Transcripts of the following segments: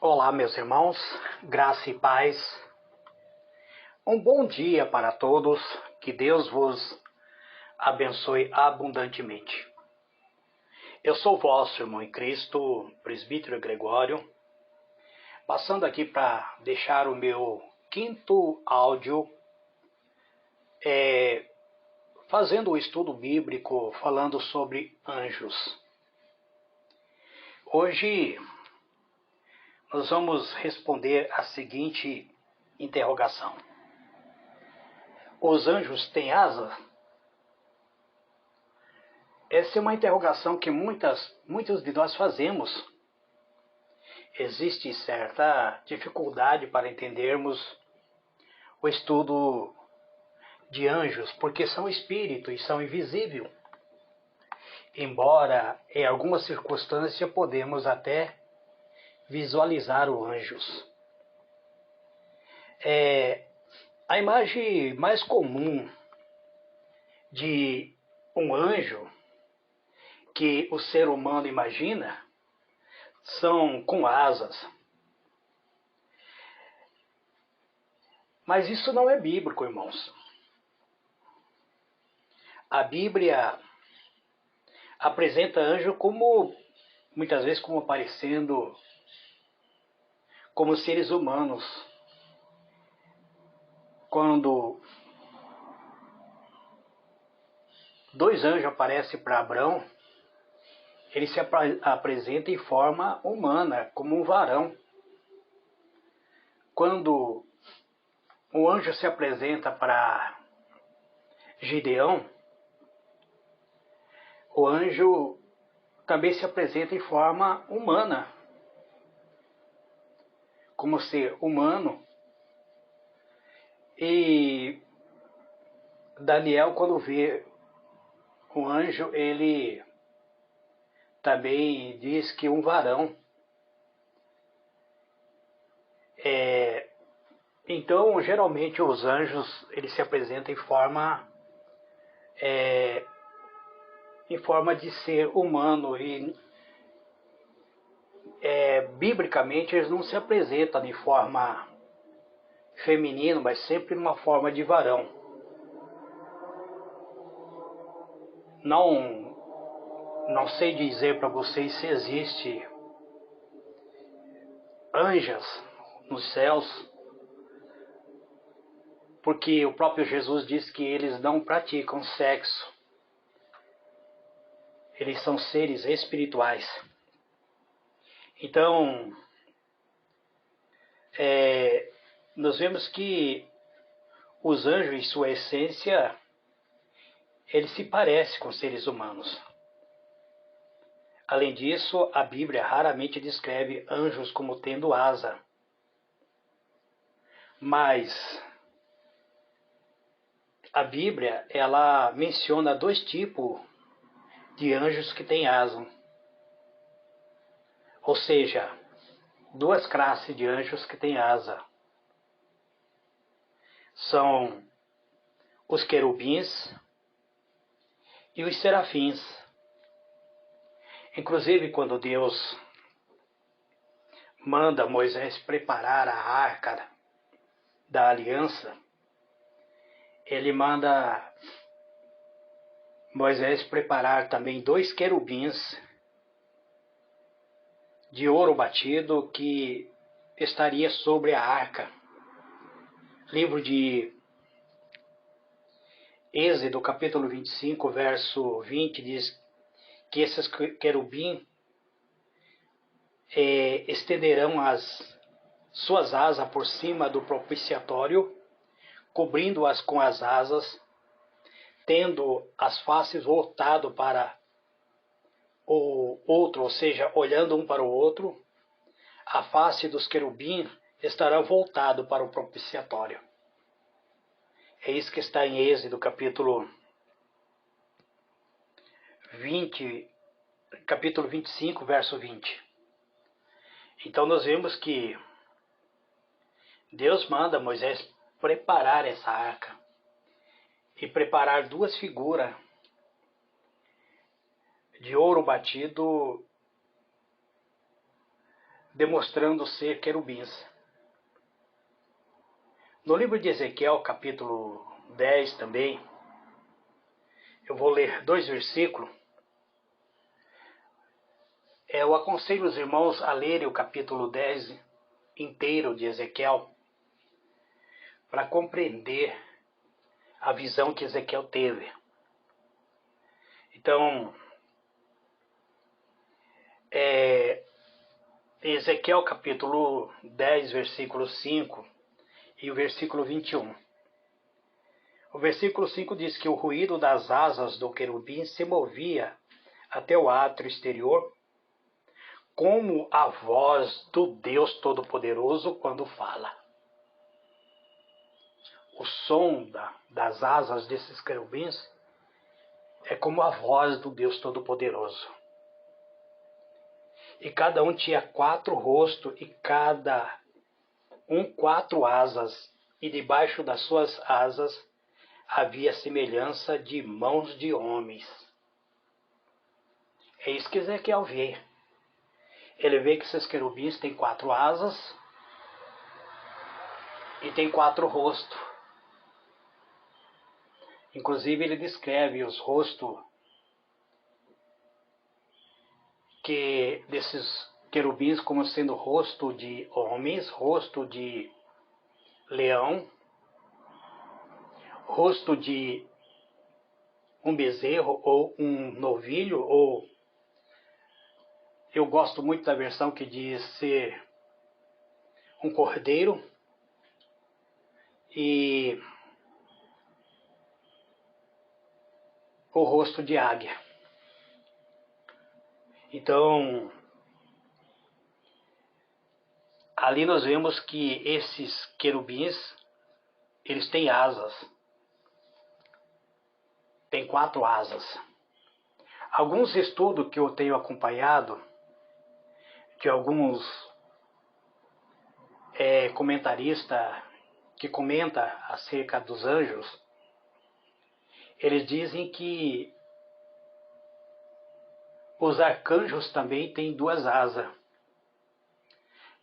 Olá, meus irmãos, graça e paz. Um bom dia para todos, que Deus vos abençoe abundantemente. Eu sou vosso irmão em Cristo, presbítero Gregório, passando aqui para deixar o meu quinto áudio, fazendo o estudo bíblico, falando sobre anjos. Hoje nós vamos responder a seguinte interrogação: os anjos têm asas? Essa é uma interrogação que muitos de nós fazemos. Existe certa dificuldade para entendermos o estudo de anjos, porque são espíritos e são invisíveis. Embora, em algumas circunstâncias, podemos até visualizar os anjos. A imagem mais comum de um anjo que o ser humano imagina são com asas. Mas isso não é bíblico, irmãos. A Bíblia apresenta anjo como, muitas vezes, como aparecendo como seres humanos. Quando dois anjos aparecem para Abrão, ele se apresenta em forma humana, como um varão. Quando um anjo se apresenta para Gideão, o anjo também se apresenta em forma humana, como ser humano. E Daniel, quando vê o anjo, ele também diz que um varão. Então, geralmente, os anjos eles se apresentam em forma de ser humano e biblicamente eles não se apresentam em forma feminina, mas sempre numa forma de varão. Não sei dizer para vocês se existe anjas nos céus, porque o próprio Jesus diz que eles não praticam sexo. Eles são seres espirituais. Então, nós vemos que os anjos, em sua essência, eles se parecem com seres humanos. Além disso, a Bíblia raramente descreve anjos como tendo asa. Mas a Bíblia, ela menciona dois tipos de anjos que têm asa. Ou seja, duas classes de anjos que têm asa. São os querubins e os serafins. Inclusive, quando Deus manda Moisés preparar a arca da aliança, ele manda Moisés preparar também dois querubins de ouro batido que estaria sobre a arca. Livro de Êxodo, capítulo 25, verso 20, diz que esses querubins estenderão as suas asas por cima do propiciatório, cobrindo-as com as asas, tendo as faces voltado para o outro, ou seja, olhando um para o outro. A face dos querubins estará voltado para o propiciatório. É isso que está em Êxodo, capítulo 25, verso 20. Então nós vemos que Deus manda Moisés preparar essa arca e preparar duas figuras de ouro batido demonstrando ser querubins. No livro de Ezequiel, capítulo 10 também, eu vou ler 2 versículos. Eu aconselho os irmãos a lerem o capítulo 10 inteiro de Ezequiel, para compreender a visão que Ezequiel teve. Então, Ezequiel capítulo 10, versículo 5 e o versículo 21. O versículo 5 diz que o ruído das asas do querubim se movia até o átrio exterior, como a voz do Deus Todo-Poderoso quando fala. O som das asas desses querubins é como a voz do Deus Todo-Poderoso. E cada um tinha 4 rostos e cada um 4 asas, e debaixo das suas asas havia semelhança de mãos de homens. É isso que Ezequiel vê. Ele vê que esses querubins têm 4 asas e tem 4 rostos. Inclusive ele descreve os rostos que desses querubins como sendo rosto de homens, rosto de leão, rosto de um bezerro ou um novilho, ou eu gosto muito da versão que diz ser um cordeiro, e o rosto de águia. Então, ali nós vemos que esses querubins, eles têm asas. Tem 4 asas. Alguns estudos que eu tenho acompanhado, de alguns comentaristas que comenta acerca dos anjos, eles dizem que os arcanjos também têm 2 asas.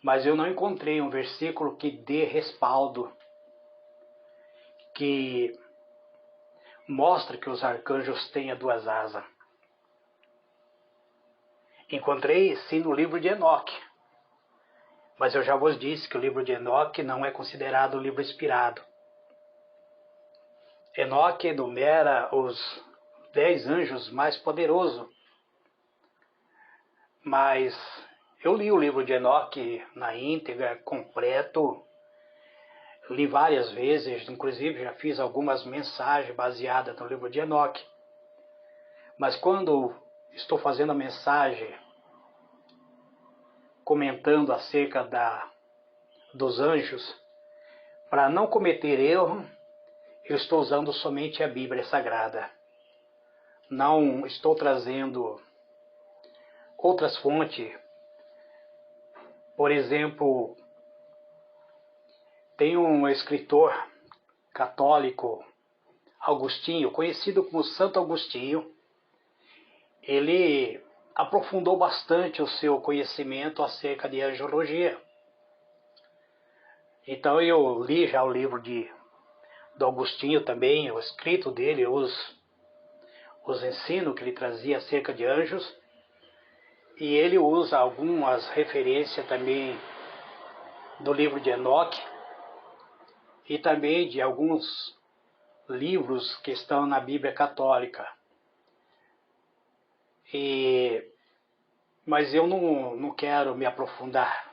Mas eu não encontrei um versículo que dê respaldo, que mostra que os arcanjos têm 2 asas. Encontrei sim no livro de Enoque, mas eu já vos disse que o livro de Enoque não é considerado livro inspirado. Enoque enumera os 10 anjos mais poderosos, mas eu li o livro de Enoque na íntegra, completo, li várias vezes, inclusive já fiz algumas mensagens baseadas no livro de Enoque. Mas quando estou fazendo a mensagem comentando acerca dos anjos, para não cometer erro, eu estou usando somente a Bíblia Sagrada. Não estou trazendo outras fontes. Por exemplo, tem um escritor católico, Agostinho, conhecido como Santo Agostinho. Ele aprofundou bastante o seu conhecimento acerca de angiologia. Então eu li já o livro do Agostinho também, o escrito dele, os ensinos que ele trazia acerca de anjos. E ele usa algumas referências também do livro de Enoque e também de alguns livros que estão na Bíblia Católica. Mas eu não quero me aprofundar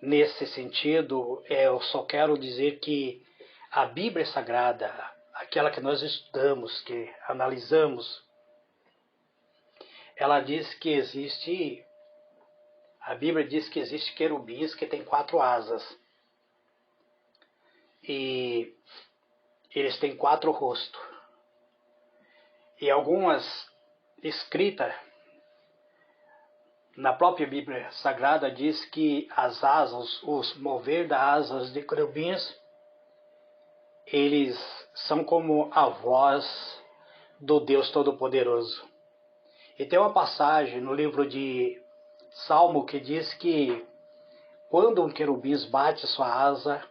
nesse sentido. Eu só quero dizer que a Bíblia Sagrada, aquela que nós estudamos, que analisamos, ela diz que existe, a Bíblia diz que existe querubins que têm 4 asas. E eles têm 4 rostos. E algumas escritas na própria Bíblia Sagrada diz que as asas, os mover das asas de querubins, eles são como a voz do Deus Todo-Poderoso. E tem uma passagem no livro de Salmo que diz que quando um querubim bate sua asa,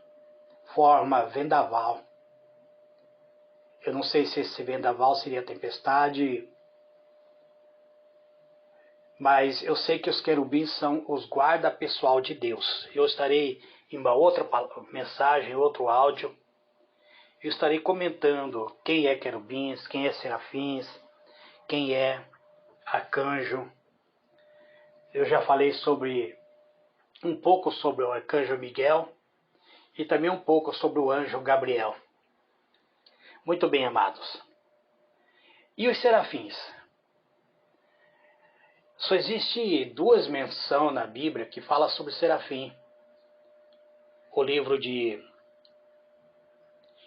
forma vendaval. Eu não sei se esse vendaval seria tempestade, mas eu sei que os querubins são os guarda pessoal de Deus. Eu estarei em uma outra mensagem, outro áudio, eu estarei comentando quem é querubins, quem é serafins, quem é arcanjo. Eu já falei um pouco sobre o arcanjo Miguel e também um pouco sobre o anjo Gabriel. Muito bem, amados. E os serafins? Só existe duas menções na Bíblia que fala sobre serafim. O livro de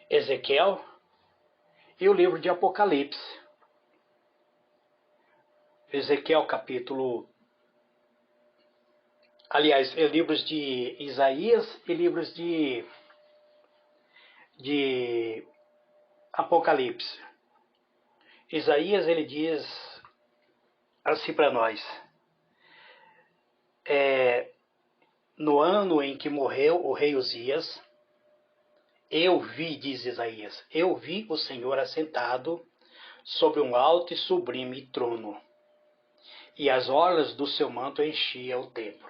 Ezequiel e o livro de Apocalipse. Ezequiel capítulo... Aliás, livros de Isaías e livros de Apocalipse. Isaías, ele diz assim para nós: no ano em que morreu o rei Uzias, eu vi, diz Isaías, eu vi o Senhor assentado sobre um alto e sublime trono, e as orlas do seu manto enchiam o templo.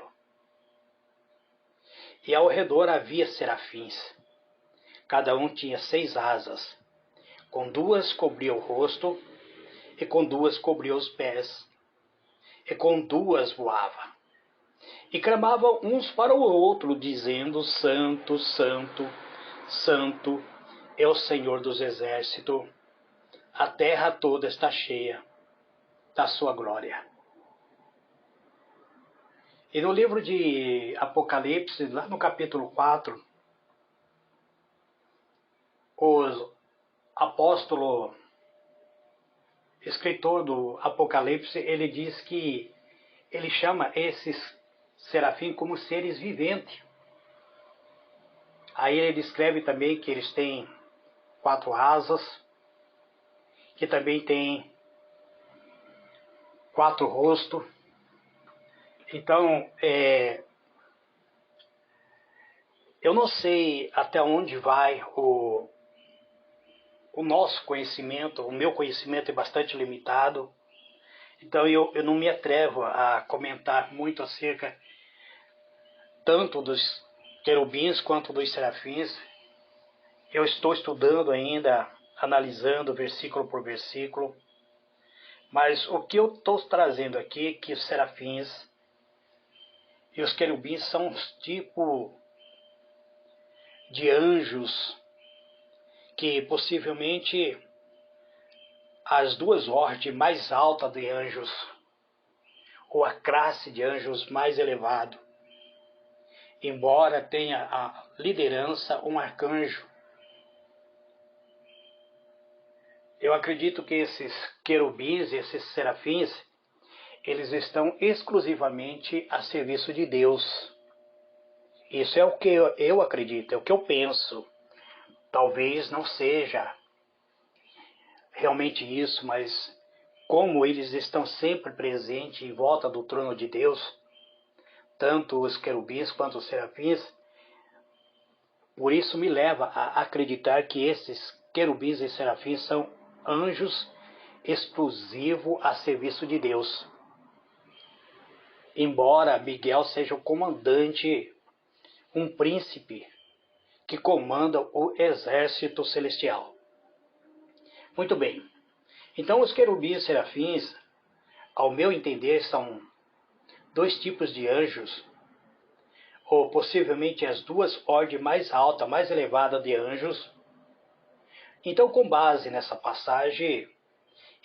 E ao redor havia serafins, cada um tinha 6 asas, com 2 cobria o rosto, e com 2 cobria os pés, e com 2 voava. E clamavam uns para o outro, dizendo: Santo, Santo, Santo é o Senhor dos exércitos, a terra toda está cheia da sua glória. E no livro de Apocalipse, lá no capítulo 4, o apóstolo, escritor do Apocalipse, ele diz que ele chama esses serafins como seres viventes. Aí ele descreve também que eles têm 4 asas, que também tem 4 rostos. Então, eu não sei até onde vai o nosso conhecimento. O meu conhecimento é bastante limitado. Então eu não me atrevo a comentar muito acerca tanto dos querubins quanto dos serafins. Eu estou estudando ainda, analisando versículo por versículo. Mas o que eu estou trazendo aqui é que os serafins e os querubins são um tipo de anjos que possivelmente as 2 ordens mais altas de anjos, ou a classe de anjos mais elevado, embora tenha a liderança um arcanjo. Eu acredito que esses querubins, esses serafins, eles estão exclusivamente a serviço de Deus. Isso é o que eu acredito, é o que eu penso. Talvez não seja realmente isso, mas como eles estão sempre presentes em volta do trono de Deus, tanto os querubins quanto os serafins, por isso me leva a acreditar que esses querubins e serafins são anjos exclusivos a serviço de Deus. Embora Miguel seja o comandante, um príncipe que comanda o exército celestial. Muito bem. Então os querubins e serafins, ao meu entender, são 2 tipos de anjos, ou possivelmente as 2 ordens mais altas, mais elevadas de anjos. Então, com base nessa passagem,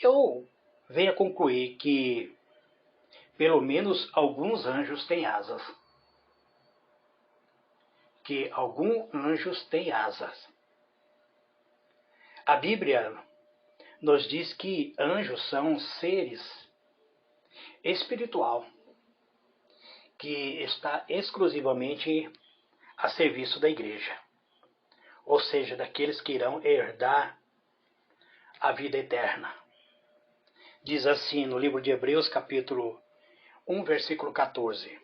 eu venho a concluir que pelo menos alguns anjos têm asas. Que alguns anjos têm asas. A Bíblia nos diz que anjos são seres espiritual que está exclusivamente a serviço da igreja, ou seja, daqueles que irão herdar a vida eterna. Diz assim no livro de Hebreus, capítulo 1, versículo 14: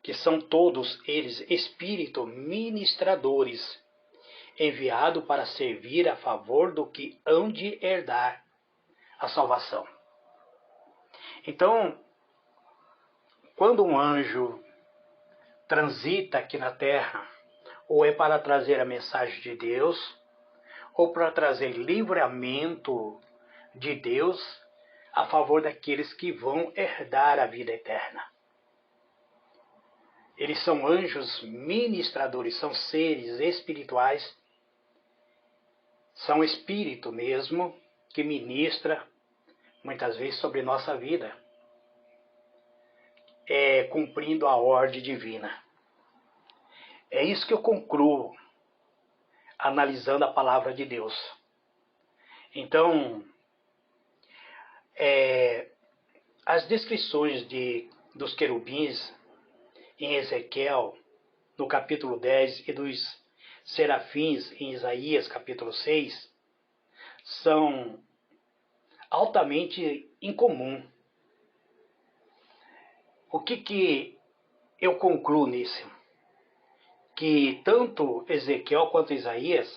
que são todos eles espíritos ministradores, enviados para servir a favor do que hão de herdar a salvação. Então, quando um anjo transita aqui na Terra, ou é para trazer a mensagem de Deus, ou para trazer livramento de Deus a favor daqueles que vão herdar a vida eterna. Eles são anjos ministradores, são seres espirituais, são espírito mesmo, que ministra muitas vezes sobre nossa vida, cumprindo a ordem divina. É isso que eu concluo analisando a palavra de Deus. Então, as descrições dos querubins em Ezequiel, no capítulo 10, e dos serafins em Isaías, capítulo 6, são altamente incomum. O que eu concluo nisso? Que tanto Ezequiel quanto Isaías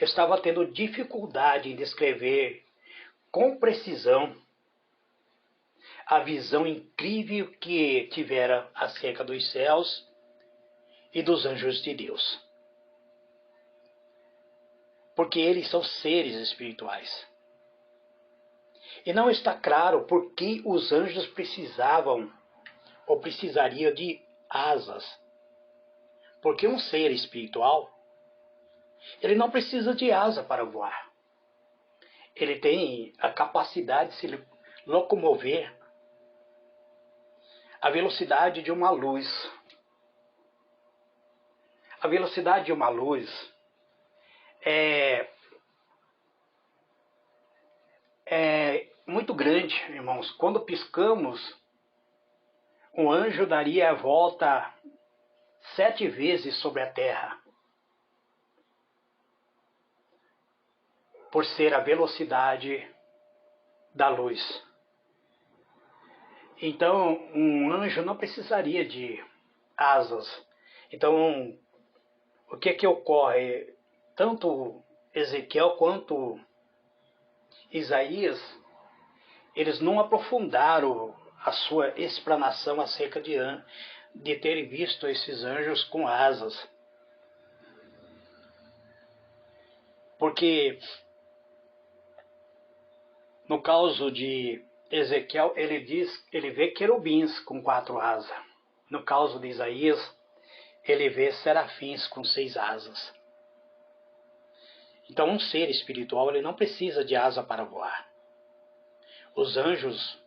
estavam tendo dificuldade em descrever com precisão a visão incrível que tivera acerca dos céus e dos anjos de Deus. Porque eles são seres espirituais. E não está claro por que os anjos precisavam ou precisariam de asas. Porque um ser espiritual, ele não precisa de asa para voar. Ele tem a capacidade de se locomover à velocidade de uma luz. A velocidade de uma luz é muito grande, irmãos. Quando piscamos, um anjo daria a volta 7 vezes sobre a Terra, por ser a velocidade da luz. Então, um anjo não precisaria de asas. Então, o que ocorre? Tanto Ezequiel quanto Isaías, eles não aprofundaram a sua explanação acerca de terem visto esses anjos com asas. Porque no caso de Ezequiel, ele vê querubins com 4 asas. No caso de Isaías, ele vê serafins com 6 asas. Então, um ser espiritual, ele não precisa de asa para voar. Os anjos,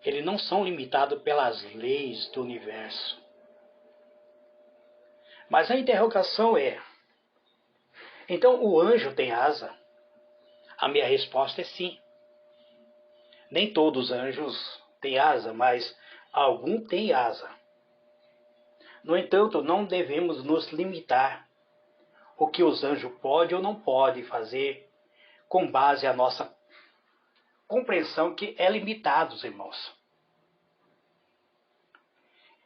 eles não são limitados pelas leis do universo. Mas a interrogação é: então o anjo tem asa? A minha resposta é sim. Nem todos os anjos têm asa, mas algum tem asa. No entanto, não devemos nos limitar o que os anjos podem ou não podem fazer com base à nossa compreensão, que é limitado, irmãos.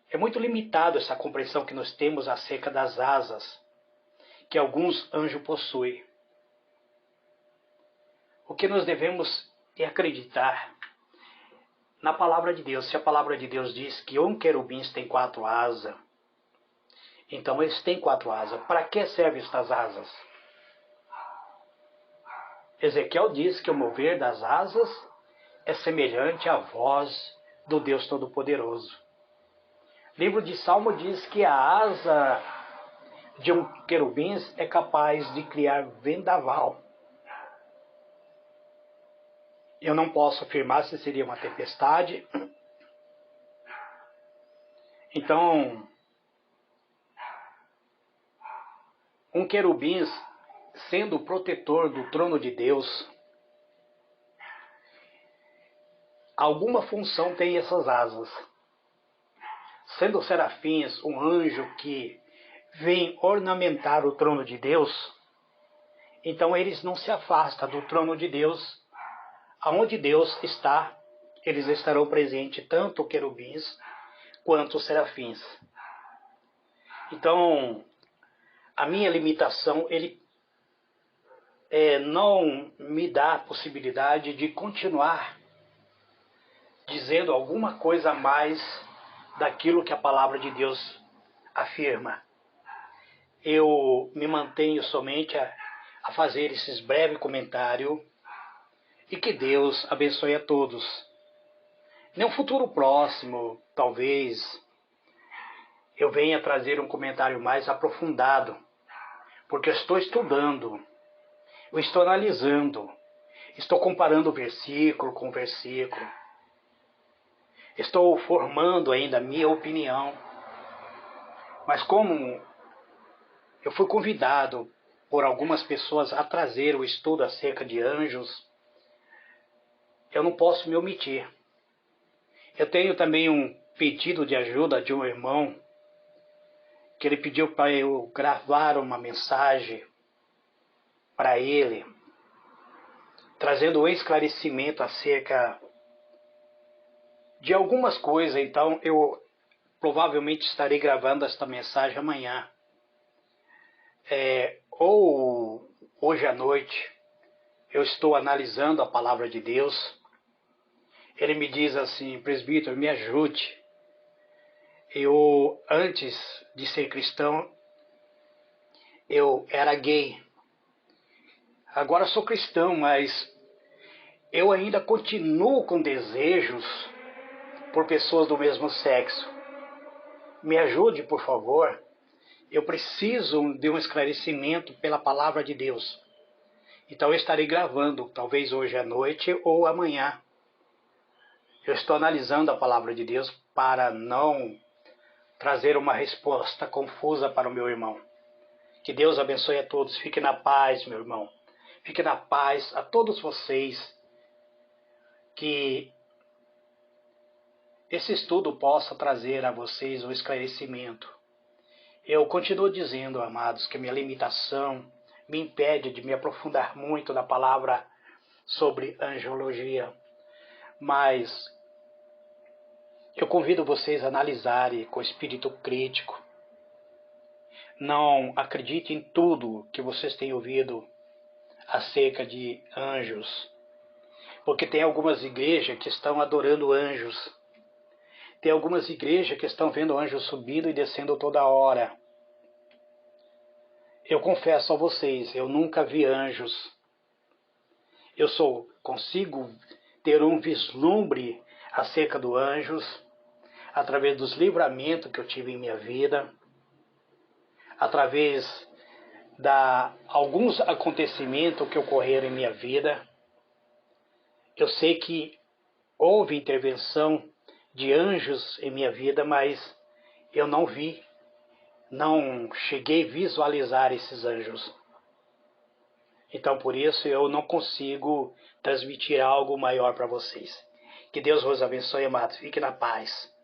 É muito limitado essa compreensão que nós temos acerca das asas que alguns anjos possuem. O que nós devemos é acreditar na palavra de Deus. Se a palavra de Deus diz que um querubim tem 4 asas, então eles têm 4 asas. Para que servem estas asas? Ezequiel diz que o mover das asas é semelhante à voz do Deus Todo-Poderoso. O livro de Salmo diz que a asa de um querubim é capaz de criar vendaval. Eu não posso afirmar se seria uma tempestade. Então, um querubim, sendo o protetor do trono de Deus, alguma função tem essas asas. Sendo serafins um anjo que vem ornamentar o trono de Deus, então eles não se afastam do trono de Deus. Aonde Deus está, eles estarão presentes, tanto querubins quanto os serafins. Então, a minha limitação, ele não me dá a possibilidade de continuar dizendo alguma coisa a mais daquilo que a palavra de Deus afirma. Eu me mantenho somente a fazer esses breves comentários e que Deus abençoe a todos. Em um futuro próximo, talvez, eu venha trazer um comentário mais aprofundado, porque eu estou estudando, eu estou analisando, estou comparando versículo com versículo, estou formando ainda a minha opinião. Mas como eu fui convidado por algumas pessoas a trazer o estudo acerca de anjos, eu não posso me omitir. Eu tenho também um pedido de ajuda de um irmão, que ele pediu para eu gravar uma mensagem para ele, trazendo um esclarecimento acerca de algumas coisas. Então eu provavelmente estarei gravando esta mensagem amanhã. Ou hoje à noite, eu estou analisando a palavra de Deus. Ele me diz assim: presbítero, me ajude. Eu, antes de ser cristão, eu era gay. Agora sou cristão, mas eu ainda continuo com desejos por pessoas do mesmo sexo. Me ajude, por favor. Eu preciso de um esclarecimento pela palavra de Deus. Então eu estarei gravando, talvez hoje à noite ou amanhã. Eu estou analisando a palavra de Deus para não trazer uma resposta confusa para o meu irmão. Que Deus abençoe a todos. Fique na paz, meu irmão. Fique na paz a todos vocês. Que esse estudo possa trazer a vocês o esclarecimento. Eu continuo dizendo, amados, que minha limitação me impede de me aprofundar muito na palavra sobre angelologia. Mas eu convido vocês a analisarem com espírito crítico. Não acredite em tudo que vocês têm ouvido acerca de anjos. Porque tem algumas igrejas que estão adorando anjos. Tem algumas igrejas que estão vendo anjos subindo e descendo toda hora. Eu confesso a vocês, eu nunca vi anjos. Eu consigo ter um vislumbre acerca dos anjos através dos livramentos que eu tive em minha vida, através de alguns acontecimentos que ocorreram em minha vida. Eu sei que houve intervenção de anjos em minha vida, mas eu não vi, não cheguei a visualizar esses anjos. Então, por isso, eu não consigo transmitir algo maior para vocês. Que Deus vos abençoe, amados. Fique na paz.